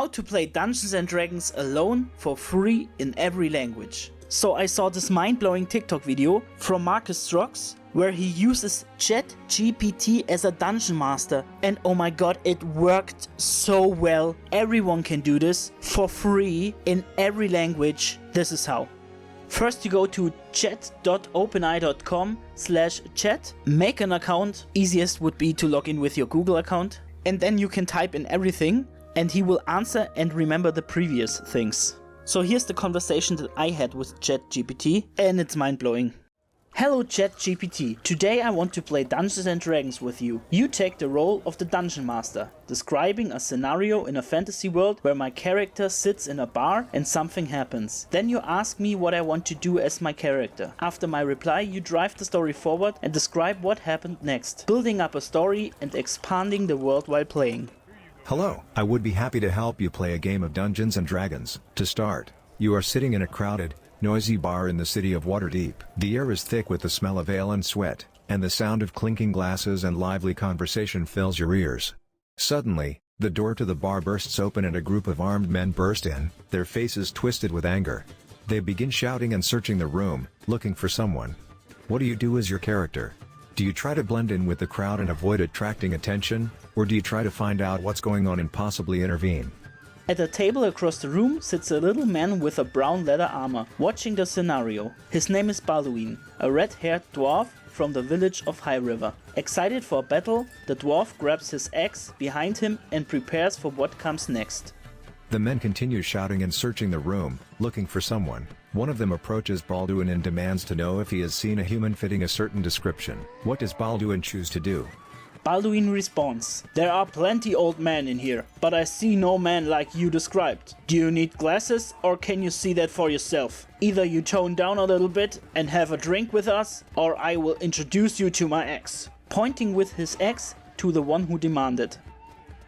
how to play Dungeons and Dragons alone for free in every language. So I saw this mind-blowing TikTok video from Marcus Strux where he uses ChatGPT as a dungeon master, and oh my god, it worked so well. Everyone can do this for free in every language. This is how. First you go to chat.openai.com/chat, make an account. Easiest would be to log in with your Google account, and then you can type in everything and he will answer and remember the previous things. So here's the conversation that I had with ChatGPT, and it's mind-blowing. Hello ChatGPT, today I want to play Dungeons and Dragons with you. You take the role of the Dungeon Master, describing a scenario in a fantasy world where my character sits in a bar and something happens. Then you ask me what I want to do as my character. After my reply, you drive the story forward and describe what happened next, building up a story and expanding the world while playing. Hello, I would be happy to help you play a game of Dungeons and Dragons. To start, you are sitting in a crowded, noisy bar in the city of Waterdeep. The air is thick with the smell of ale and sweat, and the sound of clinking glasses and lively conversation fills your ears. Suddenly, the door to the bar bursts open and a group of armed men burst in, their faces twisted with anger. They begin shouting and searching the room, looking for someone. What do you do as your character? Do you try to blend in with the crowd and avoid attracting attention, or do you try to find out what's going on and possibly intervene? At a table across the room sits a little man with a brown leather armor, watching the scenario. His name is Balduin, a red-haired dwarf from the village of High River. Excited for a battle, the dwarf grabs his axe behind him and prepares for what comes next. The men continue shouting and searching the room, looking for someone. One of them approaches Balduin and demands to know if he has seen a human fitting a certain description. What does Balduin choose to do? Balduin responds, "There are plenty old men in here, but I see no man like you described. Do you need glasses, or can you see that for yourself? Either you tone down a little bit and have a drink with us, or I will introduce you to my axe," pointing with his axe to the one who demanded.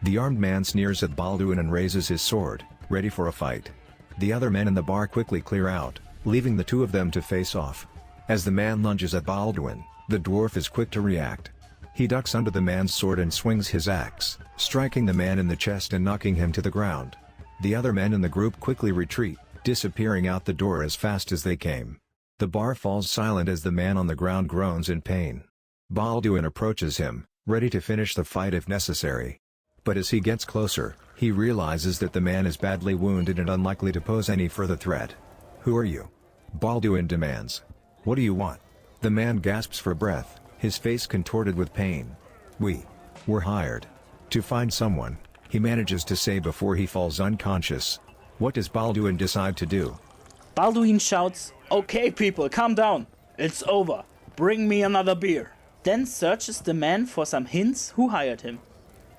The armed man sneers at Balduin and raises his sword, ready for a fight. The other men in the bar quickly clear out, leaving the two of them to face off. As the man lunges at Balduin, the dwarf is quick to react. He ducks under the man's sword and swings his axe, striking the man in the chest and knocking him to the ground. The other men in the group quickly retreat, disappearing out the door as fast as they came. The bar falls silent as the man on the ground groans in pain. Balduin approaches him, ready to finish the fight if necessary. But as he gets closer, he realizes that the man is badly wounded and unlikely to pose any further threat. "Who are you?" Balduin demands. "What do you want?" The man gasps for breath, his face contorted with pain. We're hired to find someone," he manages to say before he falls unconscious. What does Balduin decide to do? Balduin shouts, "Okay people, calm down. It's over. Bring me another beer." Then searches the man for some hints who hired him.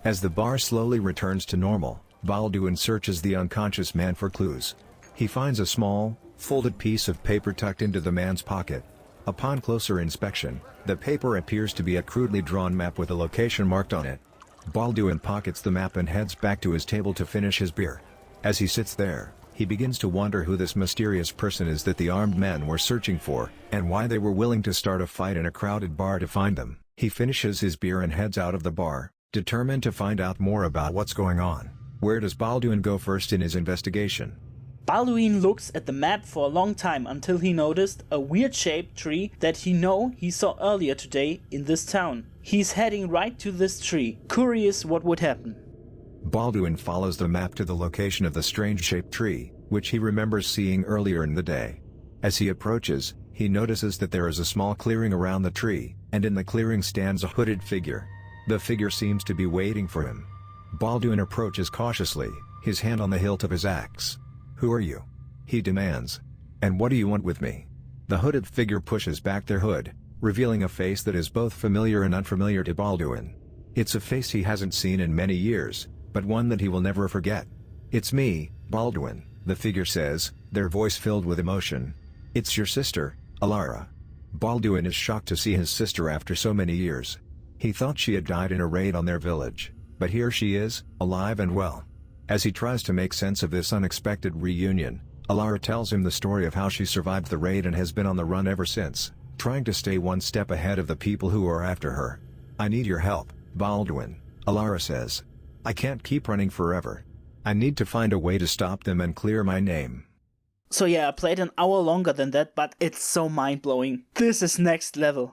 As the bar slowly returns to normal, Balduin searches the unconscious man for clues. He finds a small, folded piece of paper tucked into the man's pocket. Upon closer inspection, the paper appears to be a crudely drawn map with a location marked on it. Balduin pockets the map and heads back to his table to finish his beer. As he sits there, he begins to wonder who this mysterious person is that the armed men were searching for, and why they were willing to start a fight in a crowded bar to find them. He finishes his beer and heads out of the bar, determined to find out more about what's going on. Where does Balduin go first in his investigation? Balduin looks at the map for a long time until he noticed a weird-shaped tree that he saw earlier today in this town. He's heading right to this tree, curious what would happen. Balduin follows the map to the location of the strange-shaped tree, which he remembers seeing earlier in the day. As he approaches, he notices that there is a small clearing around the tree, and in the clearing stands a hooded figure. The figure seems to be waiting for him. Balduin approaches cautiously, his hand on the hilt of his axe. "Who are you?" he demands. "And what do you want with me?" The hooded figure pushes back their hood, revealing a face that is both familiar and unfamiliar to Balduin. It's a face he hasn't seen in many years, but one that he will never forget. "It's me, Balduin," the figure says, their voice filled with emotion. "It's your sister, Alara." Balduin is shocked to see his sister after so many years. He thought she had died in a raid on their village, but here she is, alive and well. As he tries to make sense of this unexpected reunion, Alara tells him the story of how she survived the raid and has been on the run ever since, trying to stay one step ahead of the people who are after her. "I need your help, Balduin," Alara says. "I can't keep running forever. I need to find a way to stop them and clear my name. So yeah, I played an hour longer than that, but it's so mind-blowing. This is next level.